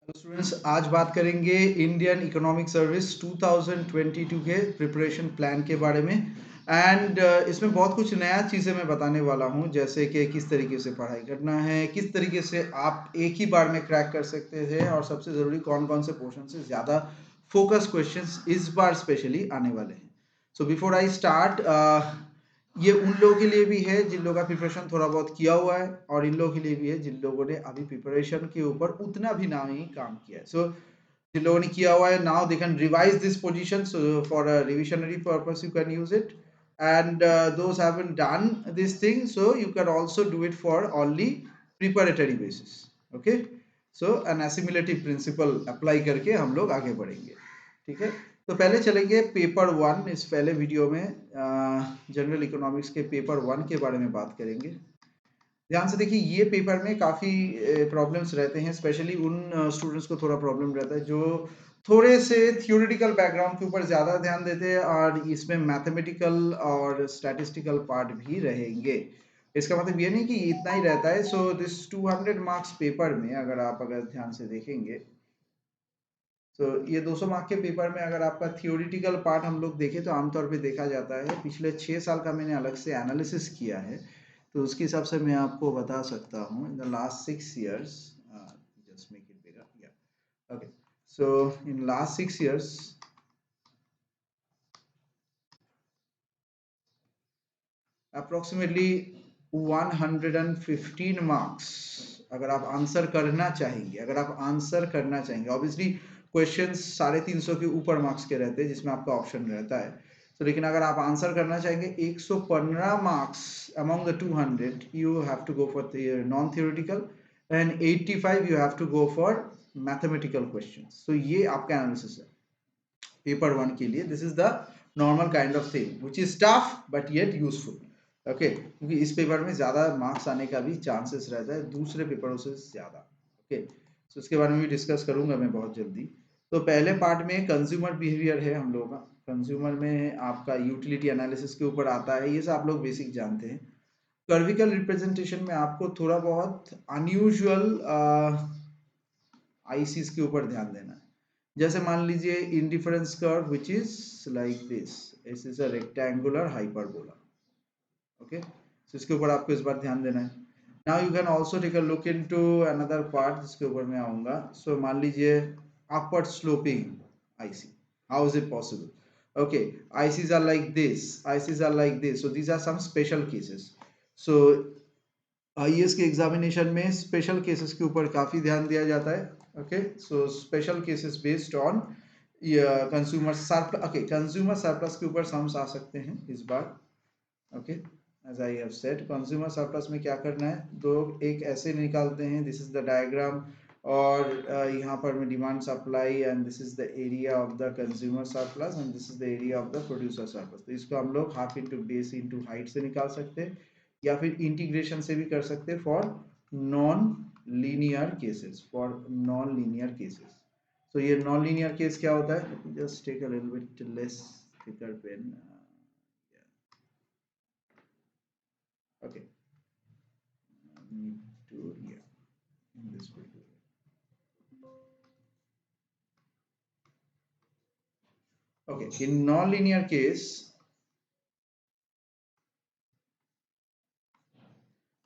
Hello students, आज बात करेंगे इंडियन इकोनॉमिक सर्विस 2022 के प्रिपरेशन प्लान के बारे में। एंड इसमें बहुत कुछ नया चीज़ें मैं बताने वाला हूं, जैसे कि किस तरीके से पढ़ाई करना है, किस तरीके से आप एक ही बार में क्रैक कर सकते हैं, और सबसे ज़रूरी कौन कौन से पोर्शन से ज़्यादा फोकस क्वेश्चंस इस बार स्पेशली आने वाले हैं। सो बिफोर आई स्टार्ट, ये उन लोगों के लिए भी है जिन लोगों का प्रिपरेशन थोड़ा बहुत किया हुआ है, और इन लोगों के लिए भी है जिन लोगों ने अभी प्रिपरेशन के ऊपर उतना भी ना ही काम किया है। सो जिन लोगों ने किया हुआ है, now they can revise this position, so for a revisionary purpose you can use it, and those haven't done this thing, so you can also do it for only preparatory basis. Okay, so an assimilative principle apply करके हम लोग आगे बढ़ेंगे। ठीक है, तो पहले चलेंगे पेपर वन। इस पहले वीडियो में जनरल इकोनॉमिक्स के पेपर वन के बारे में बात करेंगे। ध्यान से देखिए, ये पेपर में काफ़ी प्रॉब्लम्स रहते हैं, स्पेशली उन स्टूडेंट्स को थोड़ा प्रॉब्लम रहता है जो थोड़े से थियोरिटिकल बैकग्राउंड के ऊपर ज़्यादा ध्यान देते हैं, और इसमें मैथमेटिकल और स्टैटिस्टिकल पार्ट भी रहेंगे। इसका मतलब ये नहीं कि इतना ही रहता है। सो दिस 200 मार्क्स पेपर में अगर ध्यान से देखेंगे, तो ये 200 मार्क के पेपर में अगर आपका थियोरिटिकल पार्ट हम लोग देखें, तो आमतौर पे देखा जाता है, पिछले 6 साल का मैंने अलग से एनालिसिस किया है, तो उसके हिसाब से मैं आपको बता सकता हूँ in the last 6 years, just make it bigger, या okay, so in last 6 years approximately 115 marks अगर आप आंसर करना चाहेंगे, ऑब्वियसली क्वेश्चंस 350 के ऊपर मार्क्स के रहते हैं जिसमें आपका ऑप्शन रहता है। तो लेकिन अगर आप आंसर करना चाहेंगे 115 marks among the 200, you have to go for non theoretical, and 85 you have to go for mathematical questions. तो ये आपका एनालिसिस है पेपर वन के लिए। This is the normal kind of thing which is tough but yet useful. Okay, क्योंकि इस paper में ज़्यादा मार्क्स आने का भी चांसेस रहता है दूसरे पेपरों से ज़्यादा। ओके, सो इसके बारे में भी डिस्कस करूंगा मैं बहुत जल्दी। तो पहले पार्ट में कंज्यूमर बिहेवियर है हम लोगों का। कंज्यूमर में आपका यूटिलिटी एनालिसिस के ऊपर आता है, ये सब आप लोग बेसिक जानते हैं। कर्विकल रिप्रेजेंटेशन में आपको थोड़ा बहुत अनयूजुअल आईसीज के ऊपर ध्यान देना है। जैसे मान लीजिए indifference curve which is like this is a rectangular hyperbola. Okay, so इसके ऊपर आपको इस बार ध्यान देना है। Now you can also take a look into another part जिसके ऊपर मैं आऊंगा। सो मान लीजिए upward sloping IC, how is it possible? Okay, ICs are like this, so these are some special cases. So IAS के examination में special cases के ऊपर काफी ध्यान दिया जाता है। Okay, so special cases based on consumer surplus. Okay, consumer surplus के ऊपर सम्स आ सकते हैं इस बार। Okay, as I have said, consumer surplus में क्या करना है, दो एक ऐसे निकालते हैं, दिस इज द डायग्राम, और यहाँ पर मैं demand supply, and this is the area of the consumer surplus, and this is the area of the producer surplus. तो इसको हम लोग half into base into height से निकाल सकते हैं, या फिर इंटीग्रेशन से भी कर सकते हैं फॉर नॉन लीनियर केसेस, तो ये नॉन लीनियर केस क्या होता है, just take a little bit less thicker pen. Okay, need to, yeah, in this will do it. Okay, in non-linear case,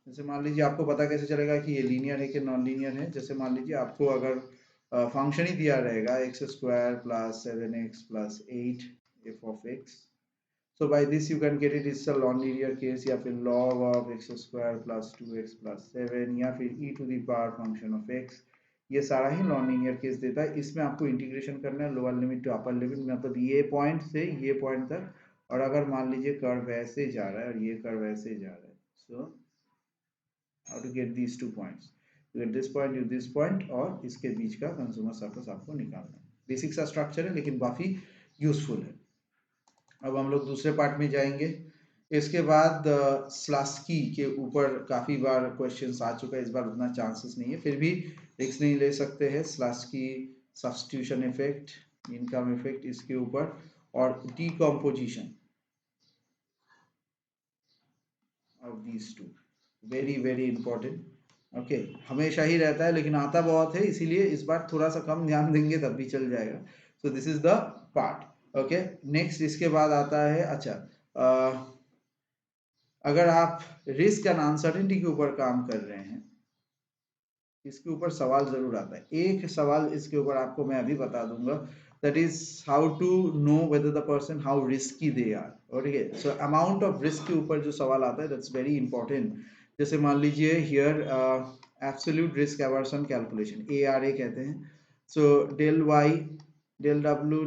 जैसे मान लीजिए आपको पता कैसे चलेगा कि ये लीनियर है कि नॉन लीनियर है। जैसे मान लीजिए आपको अगर फंक्शन ही दिया रहेगा एक्स स्क्वायर प्लस 7x प्लस 8 f of x, so by this you can get it is a non linear case, या फिर log of x square plus 2x plus 7, या फिर e to the power function of x। ये सारा ही non linear case देता है। इसमें आपको इंटीग्रेशन करना है lower limit to upper limit, मतलब ये पॉइंट से ये पॉइंट तक। और अगर मान लीजिए कर्व ऐसे जा रहा है और ये कर्व ऐसे जा रहा है, सो how to get these 2 points, you get this point, you this point, और इसके बीच का कंज्यूमर सरप्लस आपको निकालना है। बेसिक सा स्ट्रक्चर है लेकिन काफी यूजफुल है। अब हम लोग दूसरे पार्ट में जाएंगे। इसके बाद स्लास्की के ऊपर काफी बार क्वेश्चन आ चुका है, इस बार उतना चांसेस नहीं है, फिर भी रिस्क नहीं ले सकते हैं। स्लास्की सब्स्टिट्यूशन इफेक्ट, इनकम इफेक्ट इसके ऊपर, और decomposition of these two, very very important। Okay, हमेशा ही रहता है लेकिन आता बहुत है, इसीलिए इस बार थोड़ा सा कम ध्यान देंगे तब भी चल जाएगा। सो this is the part. Okay, next इसके बाद आता है, अच्छा, अगर आप रिस्क एंड अनसर्टेनिटी के ऊपर काम कर रहे हैं, इसके ऊपर सवाल जरूर आता है। एक सवाल इसके ऊपर आपको मैं अभी बता दूंगा, that is how to know whether the person how risky they are. ठीक है, सो अमाउंट ऑफ रिस्क के ऊपर जो सवाल आता है, दैट्स वेरी इंपॉर्टेंट। जैसे मान लीजिए here absolute risk aversion calculation, ARA कहते हैं। So del y, del w,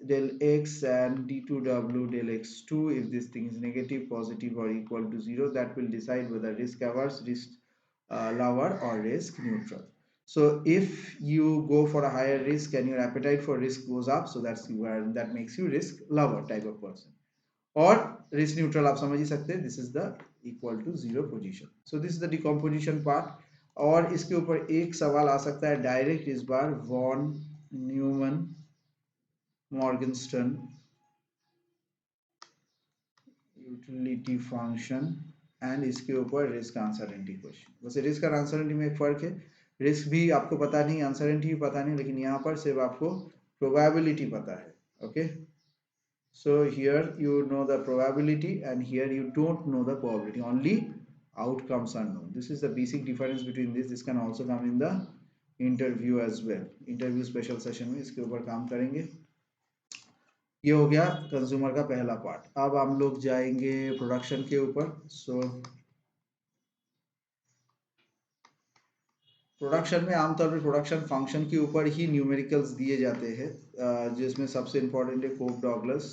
del x and d2w del x2, if this thing is negative, positive or equal to 0, that will decide whether risk averse, risk lower or risk neutral. So if you go for a higher risk and your appetite for risk goes up, so that makes you risk lower type of person, or risk neutral आप समझ ही सकते हैं, this is the equal to 0 position. So this is the decomposition part. और इसके ऊपर एक सवाल आ सकता है डायरेक्ट इस बार, von Neumann Morgenstern utility function, and इसके ऊपर रिस्क अनसर्टेनिटी क्वेश्चन। वैसे रिस्क और अनसर्टेनिटी में एक फर्क है, रिस्क भी आपको पता नहीं, अनसर्टेनिटी भी पता नहीं, लेकिन यहाँ पर सिर्फ आपको प्रोबेबिलिटी पता है। Okay, so here you know the probability and here you don't know the probability, only outcomes are known. This is the basic difference between this can also come in the interview as well, interview special session में इसके ऊपर काम करेंगे। ये हो गया consumer का पहला पार्ट। अब हम लोग जाएंगे प्रोडक्शन के ऊपर। सो प्रोडक्शन में आमतौर पर प्रोडक्शन फंक्शन के ऊपर ही न्यूमेरिकल्स दिए जाते हैं, जिसमें सबसे इंपॉर्टेंट है Coke Douglas.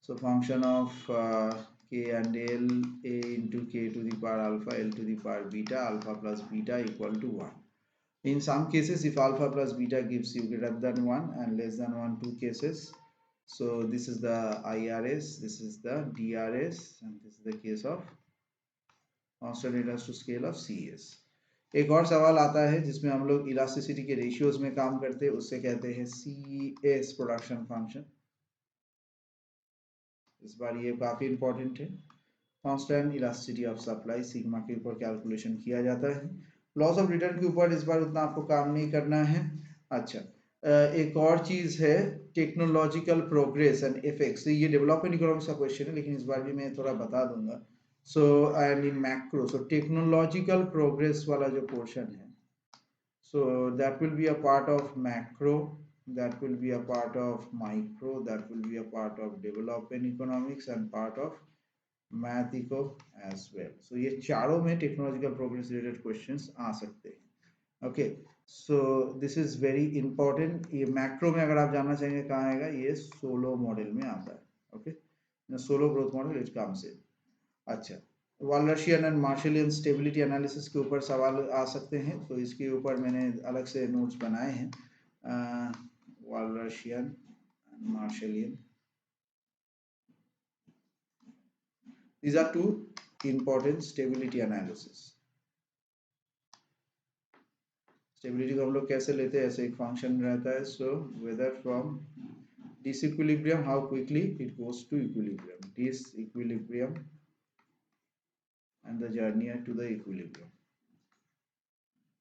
So function of k and l, a into k to the power alpha, l to the power beta, alpha plus beta equal to 1. In some cases, if alpha plus beta gives you greater than 1 and less than 1, two cases. So this is the IRS, this is the DRS, and this is the case of constant reduced to scale of CS. एक और सवाल आता है जिसमें हम लोग elasticity के ratios में काम करते हैं, उससे कहते हैं CS प्रोडक्शन फंक्शन। इस बार ये काफी इंपॉर्टेंट है। Constant elasticity of supply sigma के ऊपर कैलकुलेशन किया जाता है। लॉस ऑफ रिटर्न के ऊपर इस बार उतना आपको काम नहीं करना है। अच्छा, एक और चीज है टेक्नोलॉजिकल प्रोग्रेस एंड इफेक्ट्स। ये डेवलपमेंट इकोनॉमिक्स का क्वेश्चन है, लेकिन इस बार भी मैं थोड़ा बता दूंगा। So and in macro, so technological progress वाला जो पोर्शन है, so that will be a part of macro, that will be a part of micro, that will be a part of development economics and part of math eco as well. So ये चारों में technological progress related questions आ सकते हैं। Okay, so this is very important. ये macro में अगर आप जानना चाहेंगे कहाँ आएगा, ये सोलो मॉडल में आता है। Okay, solo growth model it comes in. अच्छा, वालरशियन एंड मार्शलियन स्टेबिलिटी एनालिसिस के ऊपर सवाल आ सकते हैं, तो इसके ऊपर मैंने अलग से नोट्स बनाए हैं। Walrasian and Marshallian, these are two important stability analysis। Stability को हम लोग कैसे लेते हैं, ऐसे एक फंक्शन रहता है। So whether from disequilibrium how quickly it goes to equilibrium, disequilibrium and the journey to the equilibrium,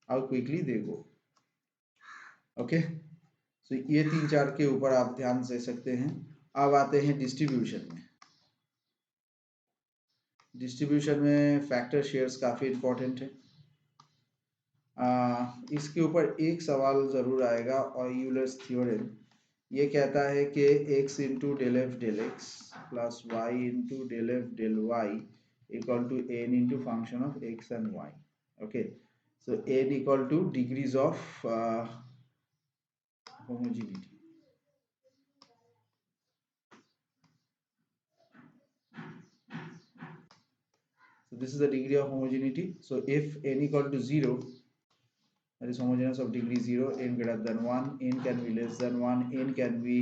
how quickly they go। Okay, so ये तीन चार के ऊपर आप ध्यान दे सकते हैं। अब आते हैं डिस्ट्रीब्यूशन में। डिस्ट्रीब्यूशन में फैक्टर शेयर्स काफी इंपॉर्टेंट है। इसके ऊपर एक सवाल जरूर आएगा, और यूलर्स थ्योरम ये कहता है कि x into del f del x plus y into del f del y equal to n into function of x and y। Okay, so n equal to degrees of homogeneity। So this is the degree of homogeneity. So if n equal to 0, that is homogeneous of degree 0, n greater than 1, n can be less than 1, n can be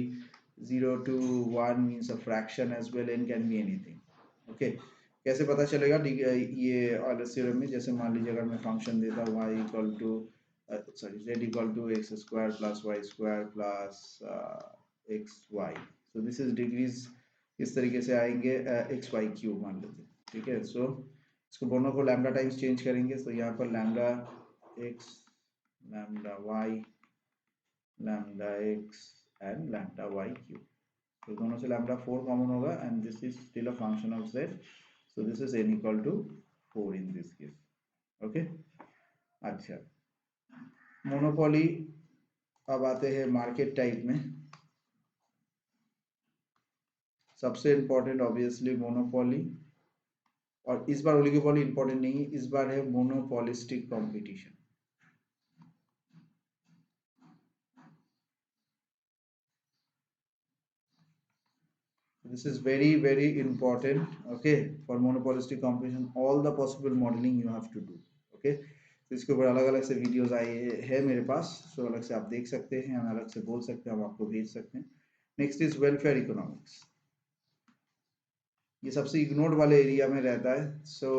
0 to 1 means a fraction as well, n can be anything। okay, कैसे पता चलेगा ये Euler's theorem में? जैसे मान लीजिए अगर मैं फंक्शन देता हूँ y equal to z equal to x square plus y square plus x y, so this is degrees. इस तरीके से आएंगे एक्स वाई क्यूब मान लेते हैं। ठीक है, सो इसको दोनों को लैम्डा टाइम्स चेंज करेंगे तो यहाँ पर lambda x, lambda y, lambda x and lambda y cube. तो दोनों से लैम्डा 4 कॉमन होगा and this is still a function of z, so this is n equal to 4 in this case. Okay, अच्छा मोनोपोली। अब आते हैं मार्केट टाइप में। सबसे इंपॉर्टेंट ऑब्वियसली मोनोपोली, और इस बार ओलिगोपोली इंपॉर्टेंट नहीं है, इस बार है monopolistic competition. This is very important, okay, for monopolistic competition. All the possible modeling you have to do, okay. तो इसके ऊपर अलग अलग से वीडियोस आए हैं मेरे पास, सो अलग से आप देख सकते हैं, हम अलग से बोल सकते हैं, हम आपको भेज सकते हैं। Next is welfare economics. ये सबसे इग्नोर्ड वाले एरिया में रहता है। सो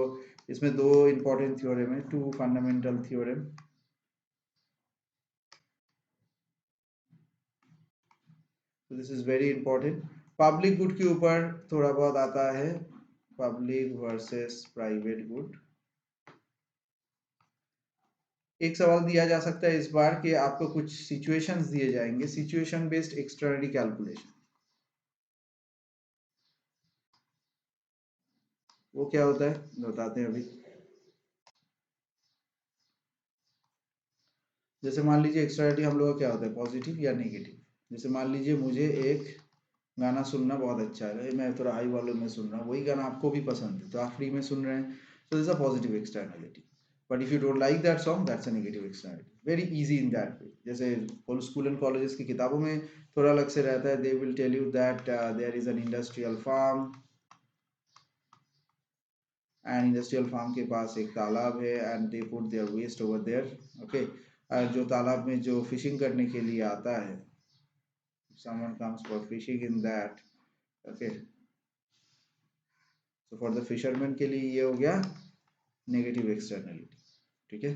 इसमें दो इंपॉर्टेंट थ्योरम है, टू फंडामेंटल थ्योरम। तो this is very important. Public good के ऊपर थोड़ा बहुत आता है, पब्लिक वर्सेस प्राइवेट गुड। एक सवाल दिया जा सकता है इस बार कि आपको कुछ सिचुएशंस दिए जाएंगे, सिचुएशन बेस्ड एक्सटर्नली कैलकुलेशन। वो क्या होता है बताते हैं अभी। जैसे मान लीजिए एक्सटर्नलिटी हम लोग का क्या होता है, पॉजिटिव या नेगेटिव। जैसे मान लीजिए मुझे एक गाना सुनना बहुत अच्छा है, मैं थोड़ा हाई वॉल्यूम में सुन रहा हूँ, वही गाना आपको भी पसंद है तो आप फ्री में सुन रहे हैं, तो this a positive externality. But if you don't like that song, that's a negative externality. Very easy in that way. जैसे स्कूल एंड कॉलेजेस की किताबों में थोड़ा अलग से रहता है, they will tell you that there is an industrial farm, and industrial farm के पास एक तालाब है and they put their waste over there, okay. जो तालाब में जो फिशिंग करने के लिए आता है, someone comes for fishing in that, okay, so for the fisherman के लिए ये हो गया नेगेटिव एक्सटर्नलिटी, ठीक है।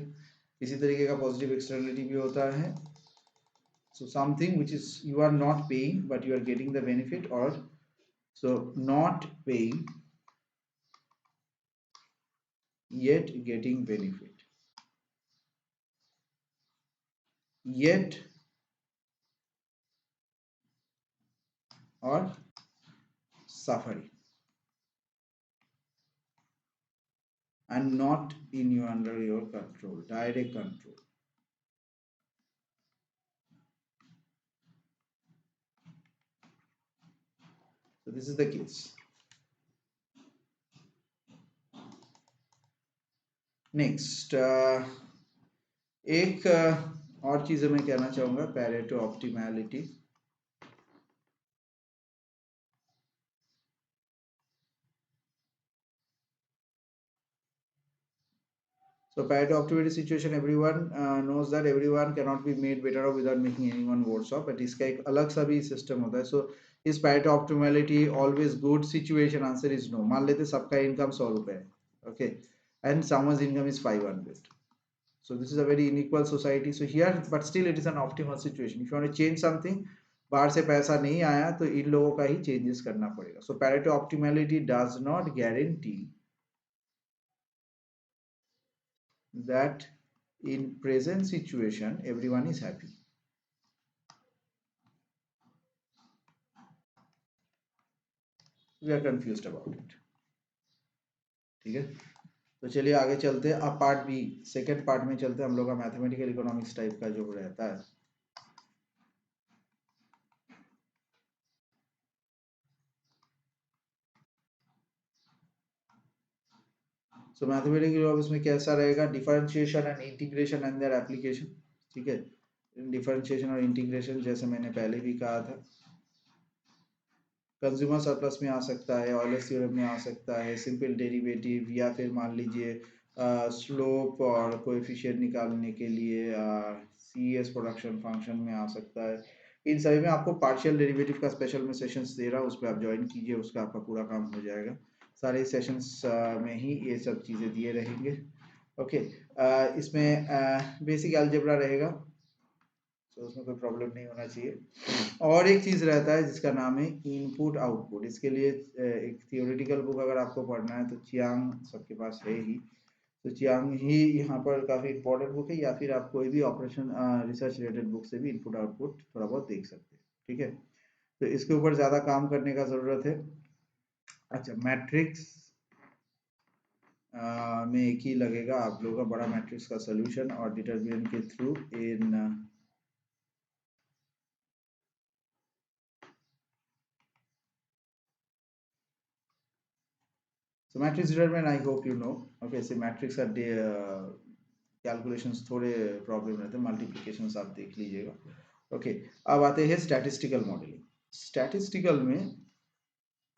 इसी तरीके का पॉजिटिव एक्सटर्नलिटी भी होता है। so something which is you are not paying but you are getting the benefit, or so not paying yet getting benefit, yet or suffering, and not in your under your control, direct control. So this is the case. Next एक और चीज़ें मैं कहना चाहूँगा, Pareto optimality. So Pareto optimality situation, everyone knows that everyone cannot be made better off without making anyone worse off, but इसका एक अलग सा भी सिस्टम होता है। So is Pareto optimality always good situation? Answer is no. मान लेते सबका इनकम 100 रुपए है, okay, and someone's income is 500. So this is a very unequal society. So here, but still it is an optimal situation. If you want to change something, बाहर से पैसा नहीं आया तो इन लोगों का ही चेंजेस करना पड़ेगा। So Pareto optimality does not guarantee that in present situation everyone is happy. We are confused about it, ठीक है। तो चलिए आगे चलते हैं। अब पार्ट बी, सेकेंड पार्ट में चलते हैं हम लोग का मैथमेटिकल इकोनॉमिक्स टाइप का जो रहता है। सो मैथमेटिकल इकोनॉमिक्स में कैसा रहेगा, differentiation and integration and their application, ठीक है। डिफरेंशिएशन और इंटीग्रेशन जैसे मैंने पहले भी कहा था, कंज्यूमर सरप्लस में आ सकता है, ऑयलर्स थ्योरम में आ सकता है, सिंपल डेरिवेटिव, या फिर मान लीजिए स्लोप और कोएफिशिएंट निकालने के लिए सीएस प्रोडक्शन फंक्शन में आ सकता है। इन सभी में आपको पार्शियल डेरिवेटिव का स्पेशल में सेशंस दे रहा हूँ, उस पर आप ज्वाइन कीजिए, उसका आपका पूरा काम हो जाएगा। सारे सेशंस में ही ये सब चीज़ें दिए रहेंगे, ओके। इसमें बेसिक अलजेब्रा रहेगा। तो उसमें कोई प्रॉब्लम नहीं होना चाहिए। और एक चीज़ रहता है जिसका नाम है इनपुट आउटपुट। इसके लिए एक थियोरेटिकल बुक अगर आपको पढ़ना है तो चियांग सबके पास है ही, तो चियांग ही यहाँ पर काफ़ी इंपॉर्टेंट बुक है, या फिर आप कोई भी ऑपरेशन रिसर्च रिलेटेड बुक से भी इनपुट आउटपुट थोड़ा बहुत देख सकते हैं। ठीक है, तो इसके ऊपर ज़्यादा काम करने का ज़रूरत है। अच्छा, मैट्रिक्स में एक ही लगेगा आप लोगों का, बड़ा मैट्रिक्स का सोल्यूशन और डिटरमिनेंट के through in so matrix determinant I hope you know. Okay, so matrix का कैलकुलेशंस थोड़े प्रॉब्लम रहते हैं, मल्टीप्लिकेशंस आप देख लीजिएगा। ओके, अब आते हैं स्टैटिस्टिकल मॉडलिंग। स्टैटिस्टिकल में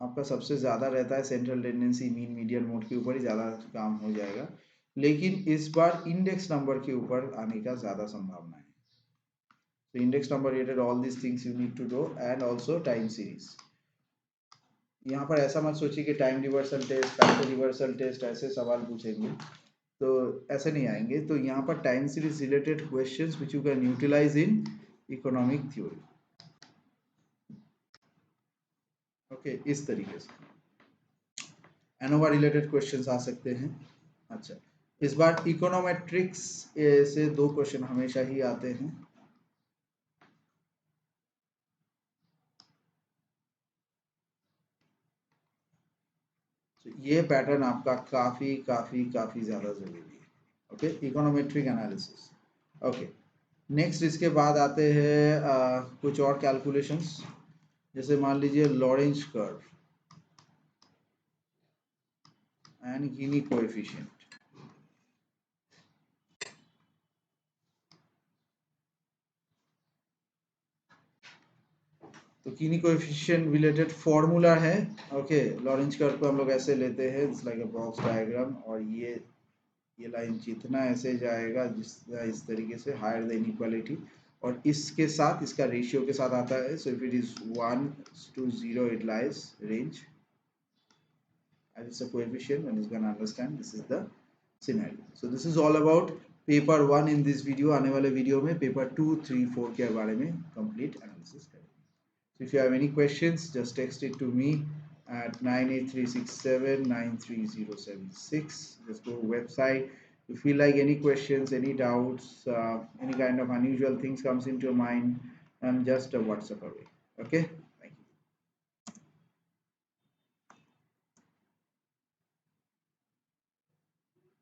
आपका सबसे ज़्यादा रहता है central tendency, mean, median mode के ऊपर ही ज़्यादा काम हो जाएगा, लेकिन इस बार इंडेक्स नंबर के ऊपर आने का ज़्यादा संभावना है। तो index number related all this things you need to do, and also time series. यहाँ पर ऐसा मत सोचिए कि time reversal test, factor reversal test ऐसे सवाल पूछेंगे, तो ऐसे नहीं आएंगे। तो यहाँ पर time series related questions which you can utilize in economic theory. Okay, इस तरीके से एनोवा रिलेटेड क्वेश्चंस आ सकते हैं। अच्छा, इस बार इकोनोमेट्रिक्स से 2 क्वेश्चन हमेशा ही आते हैं। तो ये पैटर्न आपका काफी काफी काफी ज्यादा जरूरी है। Okay, econometric analysis. Okay, next इसके बाद आते हैं कुछ और कैलकुलेशंस, जैसे मान लीजिए Lorentz curve and Guinea coefficient. तो कीनी कोएफिशिएंट रिलेटेड फॉर्मूला है। ओके, लॉरेंज कर्व को हम लोग ऐसे लेते हैं, it's like a box diagram, और ये लाइन जितना ऐसे जाएगा जिस इस तरीके से हायर द इनइक्वालिटी, और इसके साथ इसका रेशियो के साथ आता है। So if it is 1 to 0 it lies range, and it's a coefficient, and is going to understand this is the scenario. So this is all about paper 1 in this video। आने वाले video में paper 2, 3, 4 के बारे में complete analysis करेंगे। So if you have any questions, just text it to me at 98367 93076. Just go to website. If you feel like any questions, any doubts, any kind of unusual things comes into your mind, I'm just a WhatsApp away. Okay.